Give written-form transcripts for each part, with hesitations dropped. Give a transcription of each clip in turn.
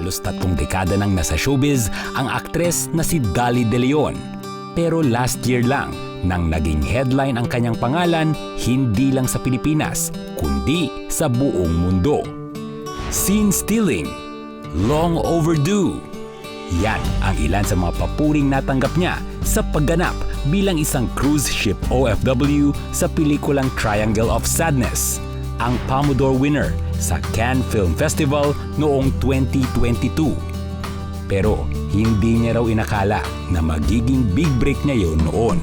Halos 3 dekada nang nasa showbiz ang aktres na si Dolly de Leon. Pero last year lang nang naging headline ang kanyang pangalan hindi lang sa Pilipinas, kundi sa buong mundo. Scene stealing, long overdue. Yan ang ilan sa mga papuring natanggap niya sa pagganap bilang isang cruise ship OFW sa pelikulang Triangle of Sadness, ang Palme d'Or winner sa Cannes Film Festival noong 2022. Pero hindi niya raw inakala na magiging big break niya yun noon.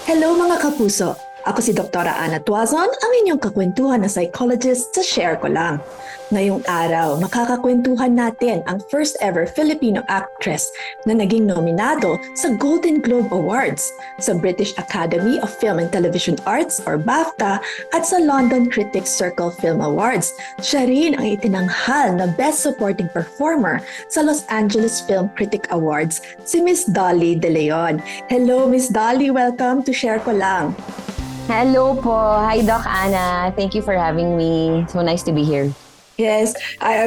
Hello mga kapuso! Ako si Dr. Ana Tuazon, ang inyong kakwentuhan na psychologist sa Share Ko Lang. Ngayong araw, makakakwentuhan natin ang first ever Filipino actress na naging nominado sa Golden Globe Awards, sa British Academy of Film and Television Arts or BAFTA at sa London Critics Circle Film Awards. Siya rin ang itinanghal na Best Supporting Performer sa Los Angeles Film Critic Awards, si Miss Dolly de Leon. Hello Miss Dolly, welcome to Share Ko Lang. Hello po. Hi, Doc Ana. Thank you for having me. So nice to be here. Yes,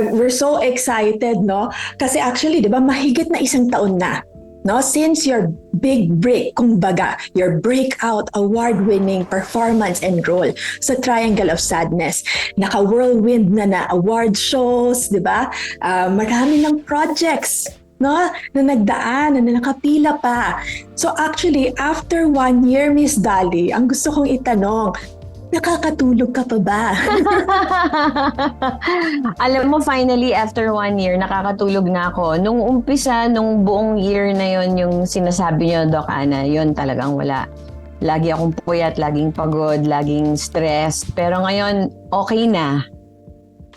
we're so excited, no? Kasi actually, di ba, mahigit na 1 taon na, no? Since your big break, kumbaga, your breakout award-winning performance and role sa Triangle of Sadness. Naka-whirlwind na award shows, di ba? Marami ng projects, no, na nagdaan, na nakapila pa. So actually, after 1 year, Miss Dolly, ang gusto kong itanong, nakakatulog ka pa ba? Alam mo, finally, after 1 year, nakakatulog na ako. Nung umpisa, nung buong year na yon yung sinasabi niyo, Doc Ana, yon talagang wala. Lagi akong puyat, laging pagod, laging stressed. Pero ngayon, okay na.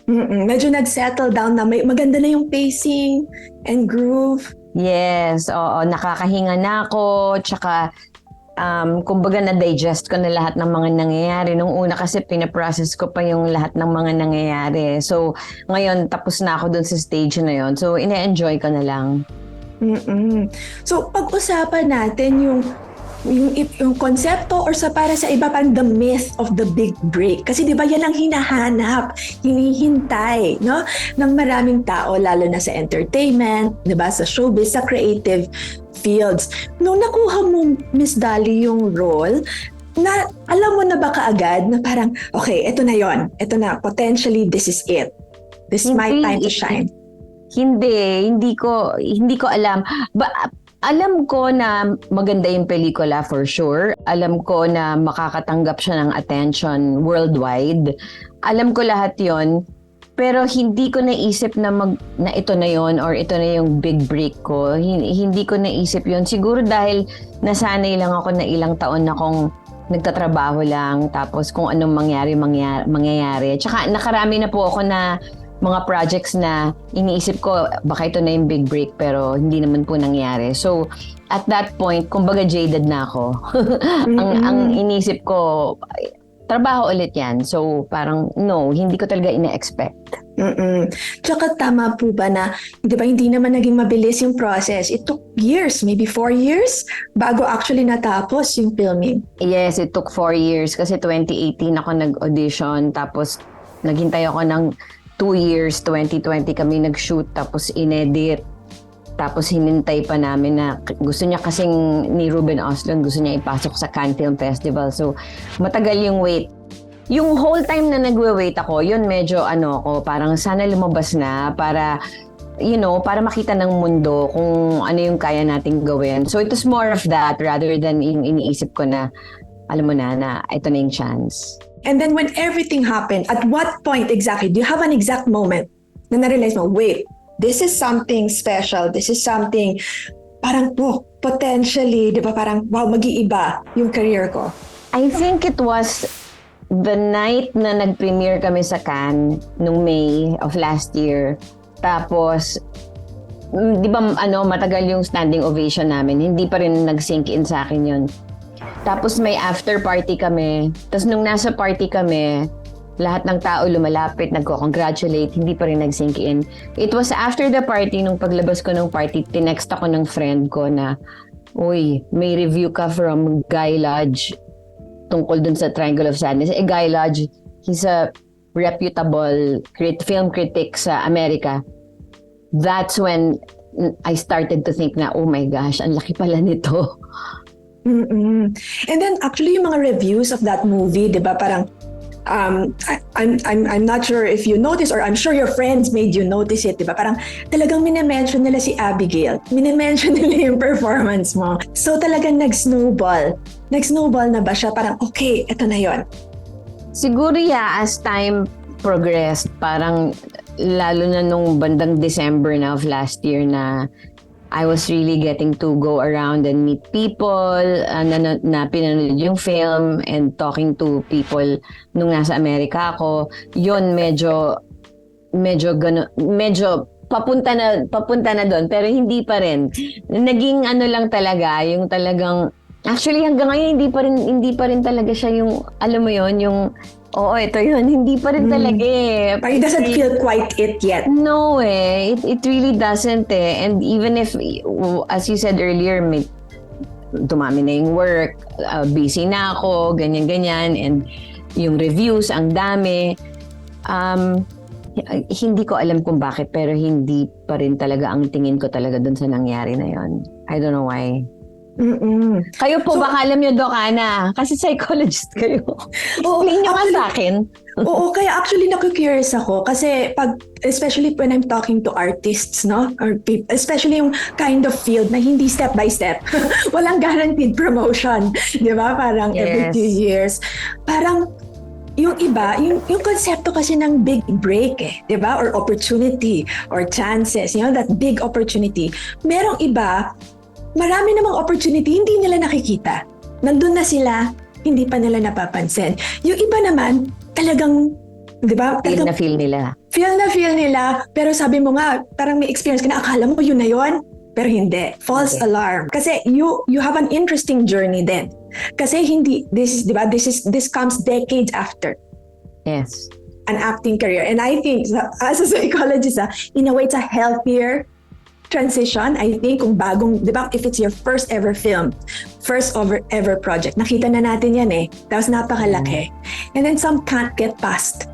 Medyo nag-settle down na, maganda na yung pacing and groove. Yes, oo, nakakahinga na ako, tsaka kumbaga na-digest ko na lahat ng mga nangyayari. Nung una kasi pinaprocess ko pa yung lahat ng mga nangyayari. So ngayon tapos na ako dun sa stage na yon. So ina-enjoy ko na lang. So pag-usapan natin yung konsepto or para sa iba pang the myth of the big break. Kasi di ba yan ang hinahanap, hinihintay, no? Ng maraming tao, lalo na sa entertainment, di ba? Sa showbiz, sa creative fields. Nung nakuha mo, Miss Dolly, yung role, na alam mo na ba kaagad na parang, okay, ito na yon, ito na, potentially this is it. This is my time to shine. Hindi ko alam. Alam ko na maganda yung pelikula for sure. Alam ko na makakatanggap siya ng attention worldwide. Alam ko lahat yon. Pero hindi ko naisip na ito na yon or ito na yung big break ko. Hindi ko naisip yon. Siguro dahil nasanay lang ako na ilang taon na akong nagtatrabaho lang. Tapos kung anong mangyayari. Tsaka nakarami na po ako na mga projects na iniisip ko baka ito na yung big break pero hindi naman po nangyari. So at that point, kumbaga jaded na ako. ang iniisip ko, trabaho ulit yan. So parang no, hindi ko talaga ine-expect. Tsaka tama po ba na di ba, hindi naman naging mabilis yung process? It took years, maybe 4 years bago actually natapos yung filming. Yes, it took 4 years kasi 2018 ako nag-audition tapos naghintay ako ng 2 years, 2020 kami nag-shoot tapos inedit. Tapos hinintay pa namin na gusto niya kasing ni Ruben Oslund, gusto niya ipasok sa Cannes Film Festival. So matagal yung wait. Yung whole time na nagwe-wait ako, yun medyo ako, parang sana lumabas na para para makita ng mundo kung ano yung kaya nating gawin. So it was more of that rather than yung iniisip ko na alam mo na ito na yung chance. And then when everything happened, at what point exactly, do you have an exact moment na na-realize mo, wait, this is something special, this is something parang potentially, di ba, parang wow, mag-iiba yung career ko? I think it was the night na nag-premiere kami sa Cannes nung May of last year. Tapos, di ba matagal yung standing ovation namin, hindi pa rin nag-sink in sa akin yun. Tapos may after party kami. Tapos nung nasa party kami, lahat ng tao lumalapit, nagko-congratulate, hindi pa rin nag-sink in. It was after the party, nung paglabas ko ng party, tinext ako ng friend ko na, uy, may review ka from Guy Lodge tungkol dun sa Triangle of Sadness. Guy Lodge, he's a reputable film critic sa Amerika. That's when I started to think na, oh my gosh, ang laki pala nito. Mm-mm. And then actually yung mga reviews of that movie, 'di ba, parang I'm not sure if you notice, or I'm sure your friends made you notice it, 'di ba? Parang talagang mine-mention nila si Abigail. Mine-mention nila yung performance mo. So talagang nag-snowball. Nag-snowball na ba siya? Parang okay, eto na 'yon. Siguro as time progressed, parang lalo na nung bandang December na of last year na I was really getting to go around and meet people na pinanood yung film and talking to people nung nasa Amerika ako. Yun, medyo papunta na doon, pero hindi pa rin. Naging lang talaga, yung talagang actually hanggang ngayon hindi pa rin talaga siya yung, alam mo yon, yung oo, ito yun. Hindi pa rin talaga eh. But it doesn't feel quite it yet. No eh. It really doesn't eh. And even if, as you said earlier, may dumami na yung work, busy na ako, ganyan-ganyan, and yung reviews, ang dami. Hindi ko alam kung bakit, pero hindi pa rin talaga ang tingin ko talaga dun sa nangyari na yon. I don't know why. Mm-mm. Kayo po, baka alam nyo, Doc Ana, kasi psychologist kayo. Explain nyo nga sa akin. Oo, kaya actually naku-curious ako kasi especially when I'm talking to artists, no? Or especially yung kind of field na hindi step by step. Walang guaranteed promotion, 'di ba? Parang every 2 years. Parang yung iba, yung konsepto kasi ng big break 'di ba? Or opportunity or chances, that big opportunity. Merong iba, marami namang opportunity, hindi nila nakikita. Nandun na sila, hindi pa nila napapansin. Yung iba naman, talagang, di ba? Feel na feel nila. Feel nila, pero sabi mo nga, parang may experience ka na, akala mo yun na yun, pero hindi. False alarm. Kasi you have an interesting journey then. Kasi hindi, di ba, this comes decades after. Yes. An acting career. And I think, as a psychologist, in a way, it's a healthier transition. I think kung bagong, di ba, if it's your first ever film, first ever project, nakita na natin yan tapos napakalaki. And then some can't get past,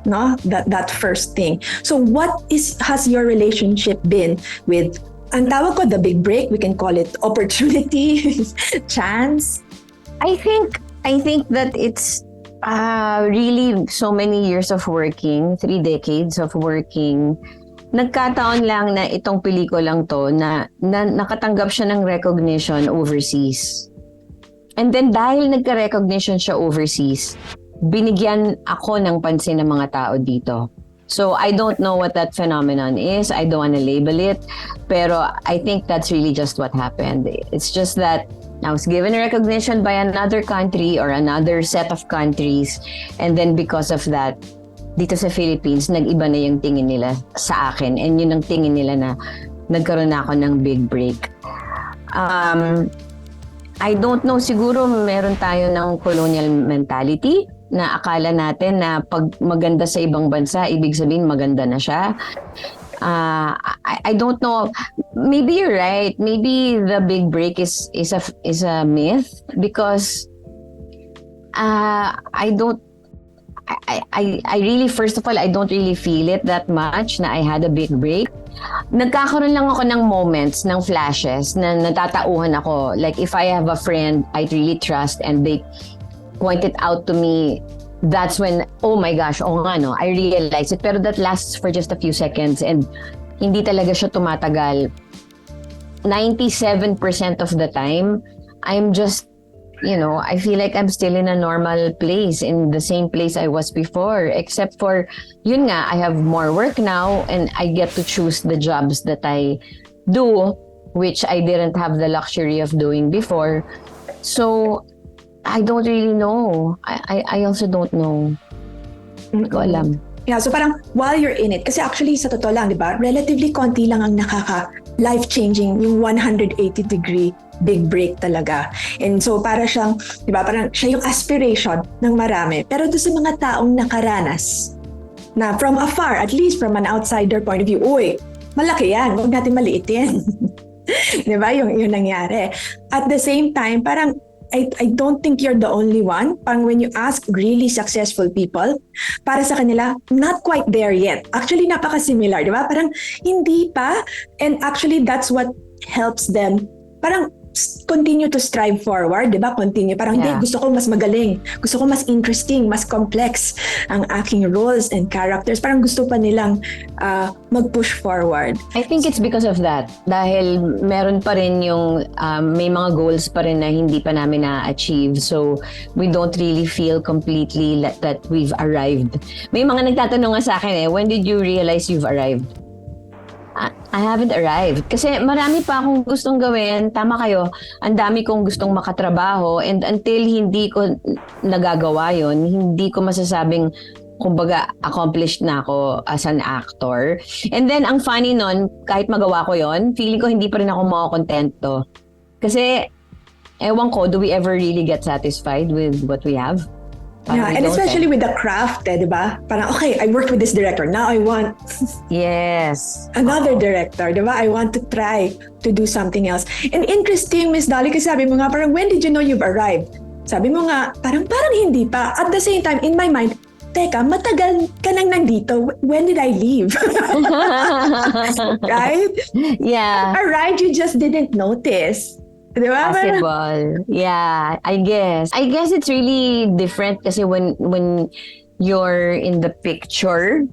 no? That first thing. So what has your relationship been with, ang tawag ko, the big break, we can call it opportunity, chance? I think that it's really so many years of working, 3 decades of working. Nagkataon lang na itong pelikulang to na nakatanggap siya ng recognition overseas. And then dahil nagka-recognition siya overseas, binigyan ako ng pansin ng mga tao dito. So I don't know what that phenomenon is. I don't want to label it. Pero I think that's really just what happened. It's just that I was given recognition by another country or another set of countries. And then because of that, dito sa Philippines, nag-iba na yung tingin nila sa akin. And yun ang tingin nila na nagkaroon na ako ng big break. I don't know, siguro meron tayo ng colonial mentality na akala natin na pag maganda sa ibang bansa, ibig sabihin maganda na siya. I don't know. Maybe you're right. Maybe the big break is a myth because I really, first of all, I don't really feel it that much na I had a big break. Nagkakaroon lang ako ng moments, ng flashes na natatauhan ako. Like if I have a friend I really trust and they point it out to me, that's when, oh my gosh, I realize it. Pero that lasts for just a few seconds and hindi talaga siya tumatagal. 97% of the time, I'm just, I feel like I'm still in a normal place, in the same place I was before, except for, yun nga, I have more work now and I get to choose the jobs that I do, which I didn't have the luxury of doing before. So, I don't really know. I also don't know. Hindi ko alam. Yeah, so parang while you're in it, kasi actually sa totoo lang, di ba, relatively konti lang ang life-changing, yung 180-degree big break talaga. And so para siyang, di ba, parang siya yung aspiration ng marami. Pero doon sa mga taong nakaranas, na from afar, at least from an outsider point of view, uy, malaki yan, huwag natin maliitin. Di ba, yung nangyari. At the same time, parang I don't think you're the only one. Parang when you ask really successful people, para sa kanila, not quite there yet. Actually, napaka-similar, di ba? Parang hindi pa. And actually, that's what helps them. Parang continue to strive forward, di ba? Continue. Parang, hindi, gusto ko mas magaling. Gusto ko mas interesting, mas complex ang aking roles and characters. Parang gusto pa nilang mag-push forward. I think it's because of that. Dahil meron pa rin yung, may mga goals pa rin na hindi pa namin na-achieve. So, we don't really feel completely that we've arrived. May mga nagtatanong nga sa akin when did you realize you've arrived? I haven't arrived. Kasi marami pa akong gustong gawin. Tama kayo. Ang dami kong gustong makatrabaho. And until hindi ko nagagawa yon, hindi ko masasabing, kumbaga, accomplished na ako as an actor. And then, ang funny nun, kahit magawa ko yon, feeling ko hindi pa rin ako makakontento. Kasi, ewan ko, do we ever really get satisfied with what we have? Yeah, and especially with the craft, di ba? Parang, okay, I worked with this director. Now I want another director, di ba? I want to try to do something else. And interesting, Miss Dolly, kasi sabi mo nga, parang, when did you know you've arrived? Sabi mo nga, parang hindi pa. At the same time, in my mind, teka, matagal ka nang nandito. When did I leave? Right? Yeah. Arrived, you just didn't notice. Diba? Possible. Yeah, I guess it's really different kasi when you're in the picture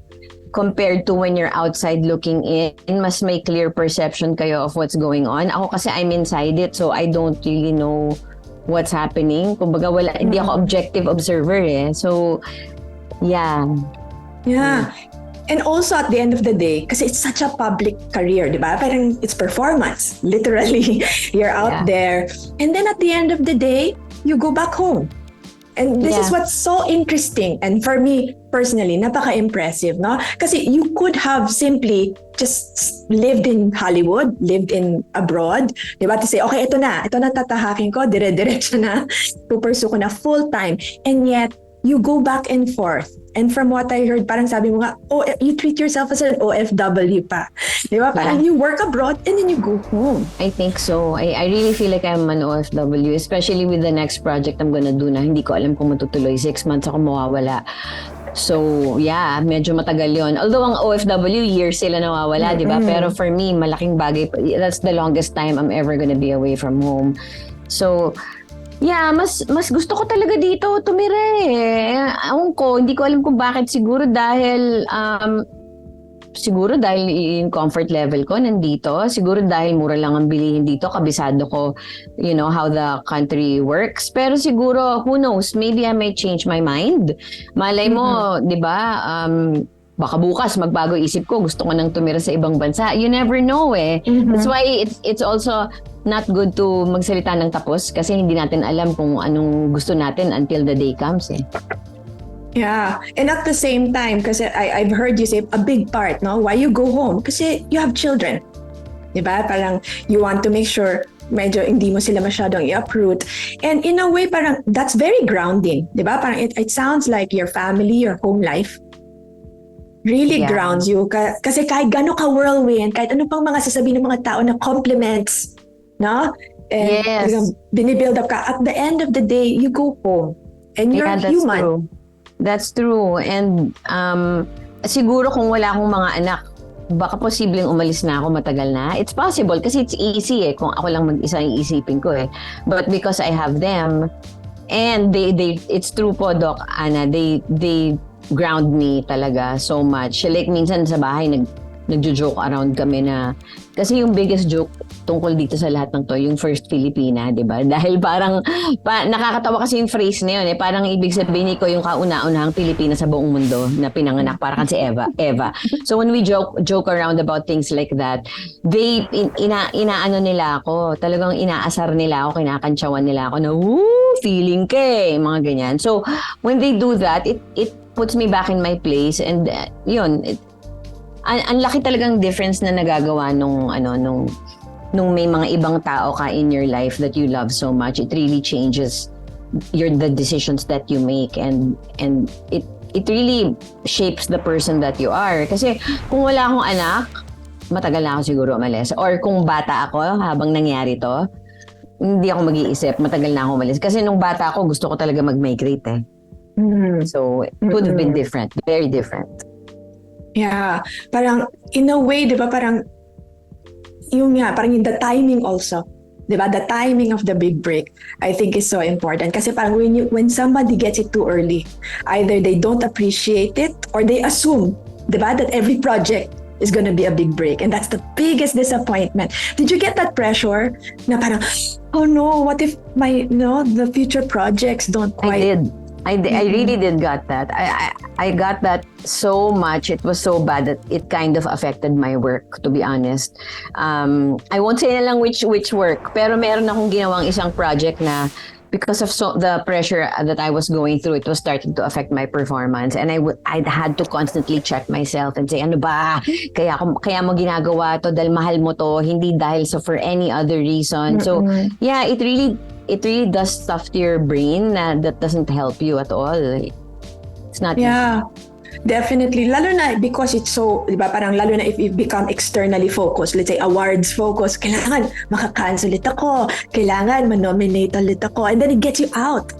compared to when you're outside looking in, mas may clear perception kayo of what's going on. Ako kasi I'm inside it, so I don't really know what's happening. Kumbaga hindi ako objective observer So, yeah. Yeah. And also at the end of the day, kasi it's such a public career, di ba? Parang it's performance, literally. You're out there. And then at the end of the day, you go back home. And this is what's so interesting. And for me, personally, napaka-impressive, no? Kasi you could have simply just lived in Hollywood, lived in abroad, di ba? To say, okay, ito na tatahakin ko, dire-diretso na, pupursue ko na full-time. And yet, you go back and forth. And from what I heard, parang sabi mo nga, you treat yourself as an OFW pa. Di ba? Parang you work abroad and then you go home. I think so. I really feel like I'm an OFW, especially with the next project I'm gonna do na hindi ko alam kung matutuloy. 6 months ako mawawala. So, yeah, medyo matagal yon. Although ang OFW, years sila nawawala, di ba? Pero for me, malaking bagay. That's the longest time I'm ever gonna be away from home. So, yeah, mas gusto ko talaga dito tumira Ewan ko, hindi ko alam kung bakit. Siguro dahil yung comfort level ko nandito. Siguro dahil mura lang ang bilihin dito. Kabisado ko, how the country works. Pero siguro, who knows, maybe I might change my mind. Malay mo, di ba, baka bukas magbago isip ko, gusto ko nang tumira sa ibang bansa. You never know That's why it's also not good to magsalita ng tapos kasi hindi natin alam kung anong gusto natin until the day comes Yeah. And at the same time, kasi I've heard you say a big part, no? Why you go home? Kasi you have children. Diba? Parang you want to make sure medyo hindi mo sila masyadong i-uproot. And in a way, parang that's very grounding. Diba? Parang it sounds like your family, your home life really grounds you. Kasi kahit gano'n ka whirlwind, kahit ano pang mga sasabihin ng mga tao na compliments, no? And binibuild up ka. At the end of the day, you go home. And you're human. True. That's true. And siguro kung wala akong mga anak, baka posibleng umalis na ako matagal na. It's possible kasi it's easy Kung ako lang mag-isa iisipin ko But because I have them, and they it's true po, Doc Ana, they ground me talaga so much. Like minsan sa bahay, nagjo-joke around kami na, kasi yung biggest joke tungkol dito sa lahat ng to, yung first Filipina, di ba? Dahil parang, nakakatawa kasi yung phrase na yun parang ibig sabihin ko yung kauna-unahang Pilipina sa buong mundo na pinanganak, parang si Eva. So when we joke around about things like that, they, inaano nila ako, talagang inaasar nila ako, kinakantsawan nila ako na, feeling ka mga ganyan. So when they do that, it puts me back in my place and yun, ang laki talagang difference na nagagawa nung may mga ibang tao ka in your life that you love so much. It really changes the decisions that you make and it really shapes the person that you are. Kasi kung wala akong anak, matagal na ako siguro umalis. Or kung bata ako habang nangyari to, hindi ako mag-iisip, matagal na ako umalis. Kasi nung bata ako, gusto ko talaga mag-migrate eh. So, it would have been different, very different. Yeah, parang in a way, 'di ba, parang parang the timing also. 'Di ba? The timing of the big break, I think, is so important kasi parang when somebody gets it too early, either they don't appreciate it or they assume, 'di ba, that every project is gonna be a big break, and that's the biggest disappointment. Did you get that pressure na parang, oh no, what if the future projects don't quite? I really did got that. I got that so much. It was so bad that it kind of affected my work, to be honest. I won't say na lang which work, pero meron akong ginawang isang project na because of the pressure that I was going through, it was starting to affect my performance, and I had to constantly check myself and say, ano ba? Kaya mo ginagawa to dahil mahal mo to, hindi dahil for any other reason. So yeah, it really does stuff to your brain that doesn't help you at all. It's not Yeah, definitely. Lalo na because it's so, di ba, parang lalo na if you become externally focused, let's say awards focused, kailangan makakancel ulit ako, kailangan manominate ulit ako, and then it gets you out.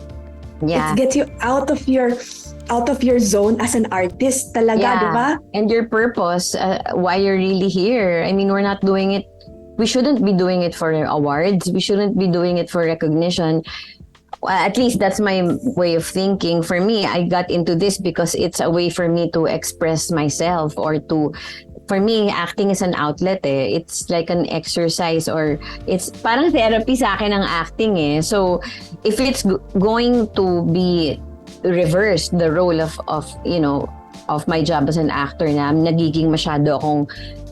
Yeah. It gets you out of your zone as an artist talaga, di ba? And your purpose, why you're really here. I mean, we're not doing it. We shouldn't be doing it for awards. We shouldn't be doing it for recognition. At least that's my way of thinking. For me, I got into this because it's a way for me to express myself, or for me, acting is an outlet eh. It's like an exercise, or it's parang therapy sa akin ang acting eh. So if it's going to be reversed, the role of my job as an actor, na nagiging masyado akong,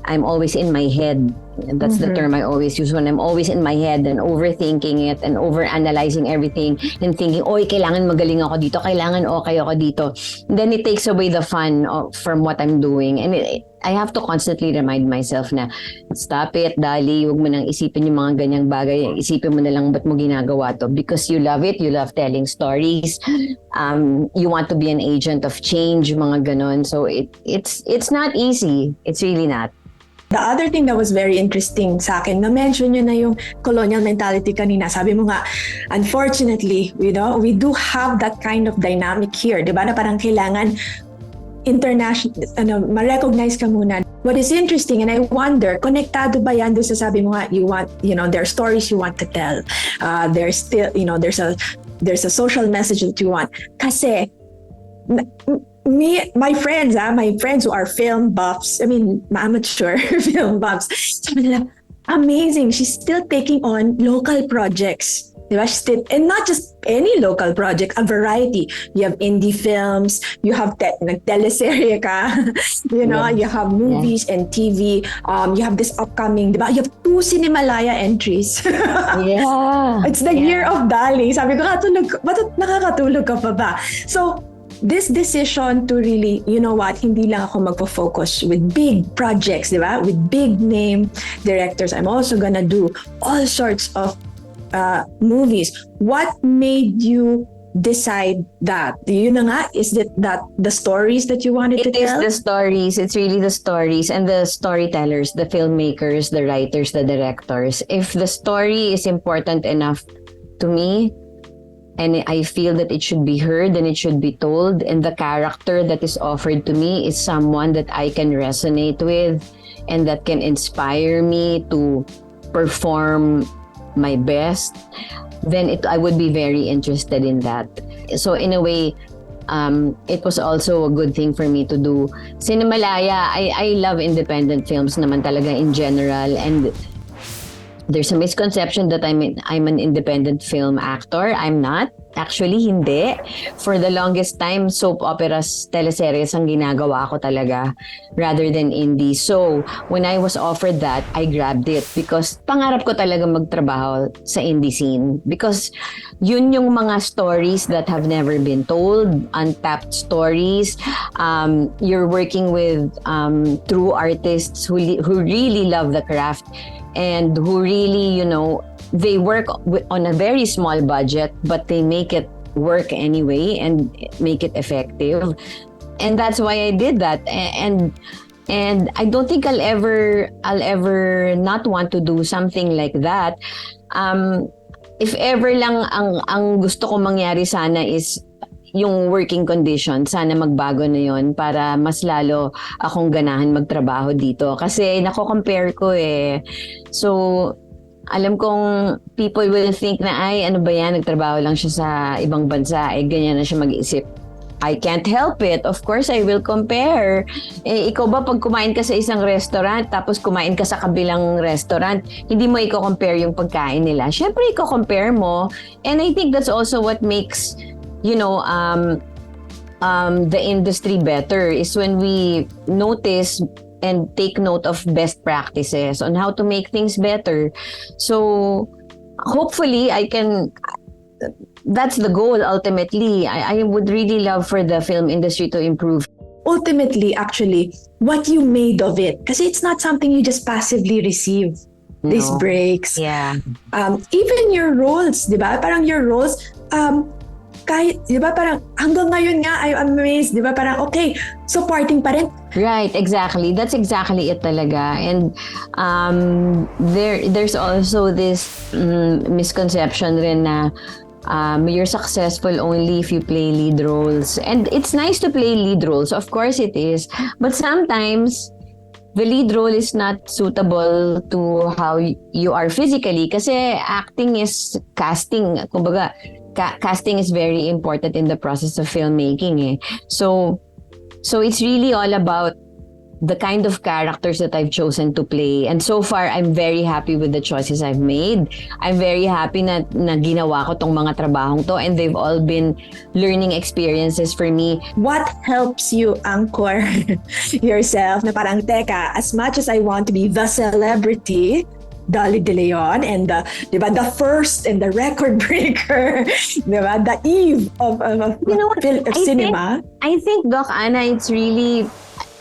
I'm always in my head. That's the term I always use, when I'm always in my head and overthinking it and overanalyzing everything and thinking, kailangan magaling ako dito, kailangan okay ako dito. Then it takes away the fun from what I'm doing. And I have to constantly remind myself na, stop it, Dolly, huwag mo nang isipin yung mga ganyang bagay. Isipin mo na lang ba't mo ginagawa to. Because you love it, you love telling stories. You want to be an agent of change, mga ganon. So it's not easy. It's really not. The other thing that was very interesting sa akin, na-mention nyo na yung colonial mentality kanina. Sabi mo nga, unfortunately, we do have that kind of dynamic here. Diba? Na parang kailangan ma-recognize ka muna. What is interesting, and I wonder, konektado ba yan doon sa sabi mo nga, there are stories you want to tell. There's still, there's a social message that you want. Kasi, my friends who are film buffs, amateur film buffs, sabi nila, amazing, she's still taking on local projects. Diba? And not just any local project, a variety. You have indie films, you have teleserye ka, you have movies and TV. You have this upcoming, diba? You have 2 Cinemalaya entries. Yeah. It's the year of Dolly. Sabi ko, ba't nakakatulog ka pa ba? So, this decision to really, hindi lang ako magpo-focus with big projects, di ba? With big name directors. I'm also gonna do all sorts of movies. What made you decide that? Yun na nga, is it that the stories that you wanted to tell? It is the stories. It's really the stories and the storytellers, the filmmakers, the writers, the directors. If the story is important enough to me, and I feel that it should be heard and it should be told, and the character that is offered to me is someone that I can resonate with and that can inspire me to perform my best, then I would be very interested in that. So in a way, it was also a good thing for me to do Cinemalaya. I love independent films naman talaga in general, and there's a misconception that I'm an independent film actor. I'm not. Actually, hindi. For the longest time, soap operas, teleseries ang ginagawa ko talaga rather than indie. So, when I was offered that, I grabbed it because pangarap ko talaga magtrabaho sa indie scene. Because yun yung mga stories that have never been told, untapped stories. You're working with true artists who really love the craft and who really, they work on a very small budget, but they make it work anyway and make it effective. And that's why I did that. And I don't think I'll ever not want to do something like that. if ever lang ang gusto ko mangyari sana is yung working condition, sana magbago na yon para mas lalo akong ganahan magtrabaho dito. Kasi nako-compare ko eh. So, alam kong people will think na, ay, ano ba yan, nagtrabaho lang siya sa ibang bansa, eh, ganyan na siya mag-isip. I can't help it. Of course, I will compare. Eh, ikaw ba pag kumain ka sa isang restaurant tapos kumain ka sa kabilang restaurant, hindi mo i-compare yung pagkain nila. Siyempre, i-compare mo. And I think that's also what makes, the industry better is when we notice and take note of best practices on how to make things better. So, hopefully, that's the goal ultimately. I would really love for the film industry to improve. Ultimately, actually, what you made of it. Kasi it's not something you just passively receive. These No. breaks. Yeah. Even your roles, di ba? Parang your roles, kahit, di ba, parang hanggang ngayon nga, I'm amazed, di ba? Parang, okay, supporting pa rin. Right, exactly. That's exactly it talaga. And there's also this misconception rin na you're successful only if you play lead roles. And it's nice to play lead roles. Of course it is. But sometimes, the lead role is not suitable to how you are physically. Kasi acting is casting. Kumbaga, casting is very important in the process of filmmaking. Eh. So it's really all about the kind of characters that I've chosen to play. And so far, I'm very happy with the choices I've made. I'm very happy na ginawa ko tong mga trabahong to, and they've all been learning experiences for me. What helps you anchor yourself na parang, teka, as much as I want to be the celebrity, Dolly de Leon, and the first and the record breaker, the eve of cinema. I think, Doc Ana,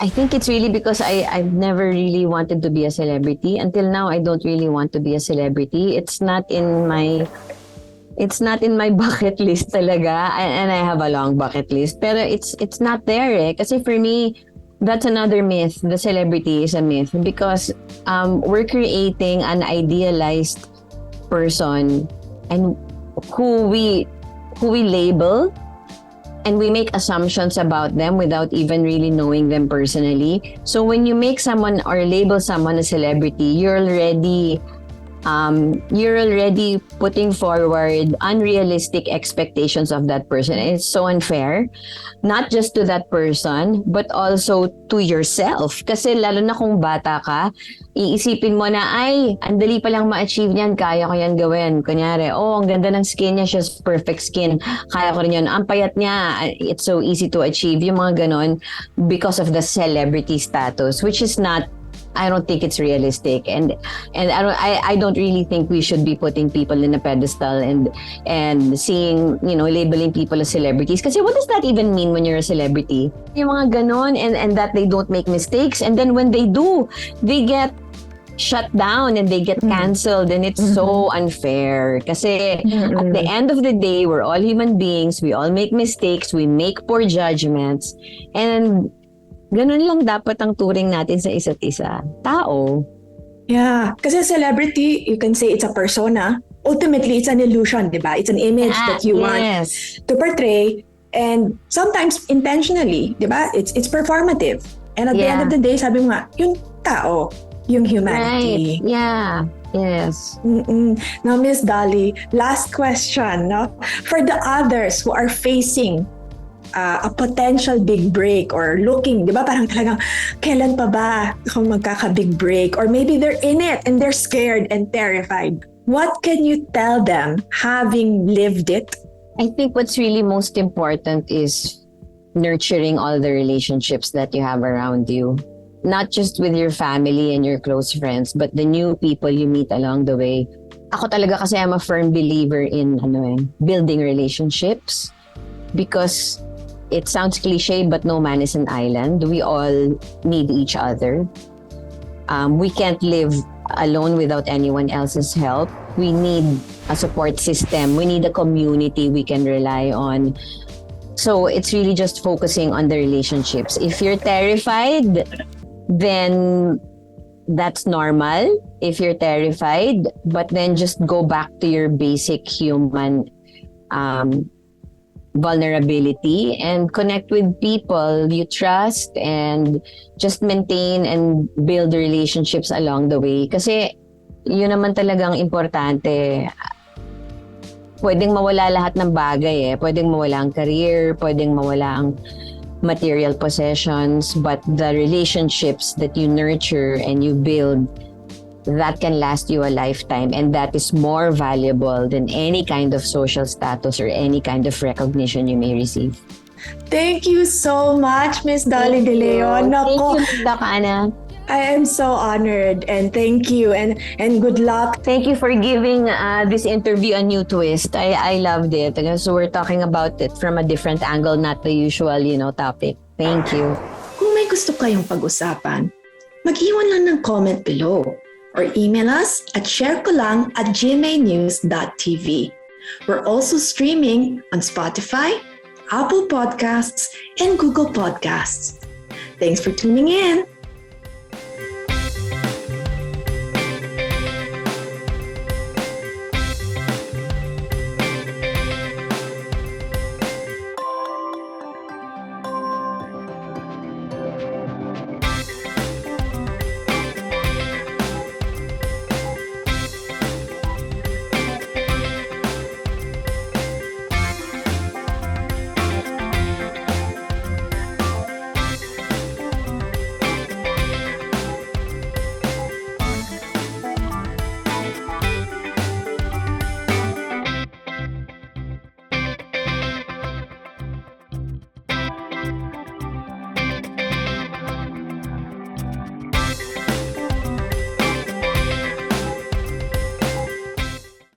I think it's really because I've never really wanted to be a celebrity. Until now, I don't really want to be a celebrity. It's not in my bucket list talaga. And I have a long bucket list. Pero it's not there eh. Kasi for me, that's another myth. The celebrity is a myth. Because we're creating an idealized person and who we label. And we make assumptions about them without even really knowing them personally. So when you make someone or label someone a celebrity, you're already putting forward unrealistic expectations of that person. And it's so unfair, not just to that person, but also to yourself. Kasi lalo na kung bata ka, iisipin mo na, ay, ang dali palang ma-achieve niyan, kaya ko yan gawin. Kunyari, ang ganda ng skin niya, she's perfect skin, kaya ko rin yun. Ang payat niya, it's so easy to achieve. Yung mga ganon, because of the celebrity status, which is not, I don't think it's realistic, and I don't really think we should be putting people in a pedestal and seeing, labeling people as celebrities. Kasi what does that even mean when you're a celebrity? Yung mga ganon, and that they don't make mistakes, and then when they do, they get shut down and they get canceled, and it's so unfair. Kasi at the end of the day, we're all human beings. We all make mistakes. We make poor judgments, and ganun lang dapat ang turing natin sa isa't isa. Tao. Yeah. Kasi celebrity, you can say it's a persona. Ultimately, it's an illusion, di ba? It's an image that you want to portray. And sometimes intentionally, di ba? It's performative. And at the end of the day, sabi mo nga, yung tao, yung humanity. Right. Yeah. Yes. Now, Miss Dolly, last question, no? For the others who are facing a potential big break or looking, di ba, parang talagang kailan pa ba kung magkaka-big break, or maybe they're in it and they're scared and terrified. What can you tell them having lived it? I think what's really most important is nurturing all the relationships that you have around you. Not just with your family and your close friends, but the new people you meet along the way. Ako talaga kasi I'm a firm believer in building relationships, because it sounds cliche, but no man is an island. We all need each other. We can't live alone without anyone else's help. We need a support system. We need a community we can rely on. So it's really just focusing on the relationships. If you're terrified, then that's normal if you're terrified, but then just go back to your basic human vulnerability and connect with people you trust and just maintain and build relationships along the way. Kasi yun naman talagang importante. Pwedeng mawala lahat ng bagay eh. Pwedeng mawala ang career, pwedeng mawala ang material possessions, but the relationships that you nurture and you build, that can last you a lifetime, and that is more valuable than any kind of social status or any kind of recognition you may receive. Thank you so much, Miss Dolly de Leon. Nako, Thank you, Doc Ana. I am so honored, and thank you, and good luck. Thank you for giving this interview a new twist. I loved it. So we're talking about it from a different angle, not the usual, topic. Thank you. Kung may gusto kayong pag-usapan, mag-iwan lang ng comment below or email us at sharekolang@gmanews.tv. We're also streaming on Spotify, Apple Podcasts, and Google Podcasts. Thanks for tuning in.